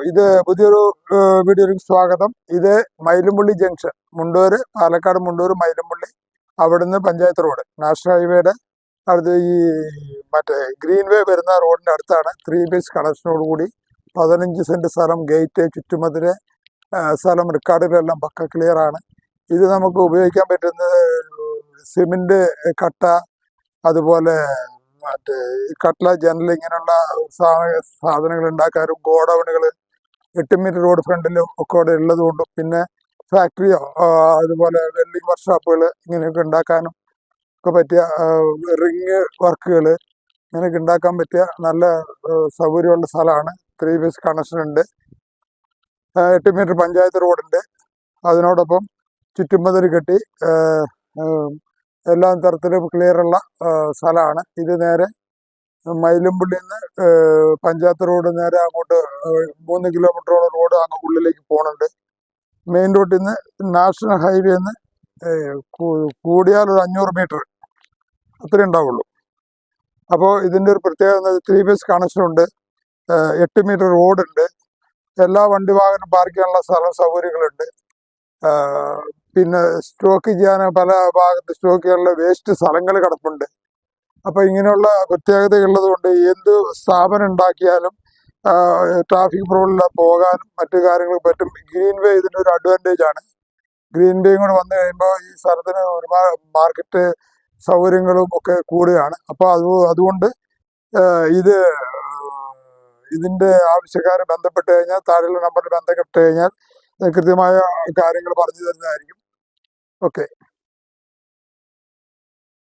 ഇത് പുതിയൊരു വീഡിയോയിലേക്ക് സ്വാഗതം. ഇത് മയിലുംപള്ളി ജംഗ്ഷൻ, മുണ്ടൂര്, പാലക്കാട് മുണ്ടൂര് മയിലുംപള്ളി, അവിടുന്ന് പഞ്ചായത്ത് റോഡ്, നാഷണൽ ഹൈവേയുടെ അടുത്ത് ഈ മറ്റേ ഗ്രീൻവേ വരുന്ന റോഡിന്റെ അടുത്താണ്. 3 ബേസ് കണക്ഷനോട് കൂടി 15 സെന്റ് സ്ഥലം, ഗേറ്റ്, ചുറ്റുമതിരെ സ്ഥലം, റെക്കോർഡിലെല്ലാം പക്ക ക്ലിയർ ആണ്. ഇത് നമുക്ക് ഉപയോഗിക്കാൻ പറ്റുന്നത് സിമെന്റ് കട്ട, അതുപോലെ മറ്റേ കട്ട്ല, ജനൽ, ഇങ്ങനെയുള്ള സാധനങ്ങൾ ഉണ്ടാക്കാനും, ഗോഡൗണുകൾ 8 മീറ്റർ റോഡ് ഫ്രണ്ടിലും ഒക്കെ അവിടെ ഉള്ളതുകൊണ്ടും, പിന്നെ ഫാക്ടറിയോ അതുപോലെ വെൽഡിങ് വർക്ക്ഷോപ്പുകൾ ഇങ്ങനെയൊക്കെ ഉണ്ടാക്കാനും ഒക്കെ പറ്റിയ റിങ് വർക്കുകൾ ഇങ്ങനെയൊക്കെ ഉണ്ടാക്കാൻ പറ്റിയ നല്ല സൗകര്യമുള്ള സ്ഥലമാണ്. 3 ബേസ് കണക്ഷൻ ഉണ്ട്, 8 മീറ്റർ പഞ്ചായത്ത് റോഡുണ്ട്, അതിനോടൊപ്പം ചുറ്റുമതിൽ കെട്ടി എല്ലാ തരത്തിലും ക്ലിയറുള്ള സ്ഥലമാണ്. ഇത് നേരെ മയിലുംപള്ളിയിൽ നിന്ന് പഞ്ചായത്ത് റോഡ് നേരെ അങ്ങോട്ട് 3 കിലോമീറ്ററോളം റോഡ് അങ്ങ് ഉള്ളിലേക്ക് പോകുന്നുണ്ട്. മെയിൻ റോഡിൽ നിന്ന് നാഷണൽ ഹൈവേ നിന്ന് കൂടിയാൽ ഒരു 500 മീറ്റർ അത്രേ ഉണ്ടാവുള്ളൂ. അപ്പോൾ ഇതിൻ്റെ ഒരു പ്രത്യേകത 3 ബേസ് കണക്ഷൻ ഉണ്ട്, 8 മീറ്റർ റോഡുണ്ട്, എല്ലാ വണ്ടി വാഹനം പാർക്ക് ചെയ്യാനുള്ള സൗകര്യങ്ങളുണ്ട്. പിന്നെ സ്റ്റോക്ക് ചെയ്യാൻ പല ഭാഗത്ത് സ്റ്റോക്ക് ചെയ്യാനുള്ള വേസ്റ്റ് സ്ഥലങ്ങൾ കിടപ്പുണ്ട്. അപ്പൊ ഇങ്ങനെയുള്ള പ്രത്യേകതയുള്ളത് കൊണ്ട് എന്ത് സ്ഥാപനം ഉണ്ടാക്കിയാലും ട്രാഫിക് പ്രോബ്ലം പോകാനും മറ്റു കാര്യങ്ങൾക്ക് പറ്റും. ഗ്രീൻ വേ ഇതിൻ്റെ ഒരു അഡ്വാൻറ്റേജ് ആണ്. ഗ്രീൻ വേയും കൂടെ വന്നു കഴിയുമ്പോൾ ഈ സ്ഥലത്തിന് ഒരുപാട് മാർക്കറ്റ് സൗകര്യങ്ങളും ഒക്കെ കൂടുകയാണ്. അപ്പോൾ അതുകൊണ്ട് ഇതിന്റെ ആവശ്യക്കാരെ ബന്ധപ്പെട്ട് കഴിഞ്ഞാൽ താഴെയുള്ള നമ്പറിൽ ബന്ധപ്പെട്ട് കഴിഞ്ഞാൽ കൃത്യമായ കാര്യങ്ങൾ പറഞ്ഞു തരുന്നതായിരിക്കും. ഓക്കെ.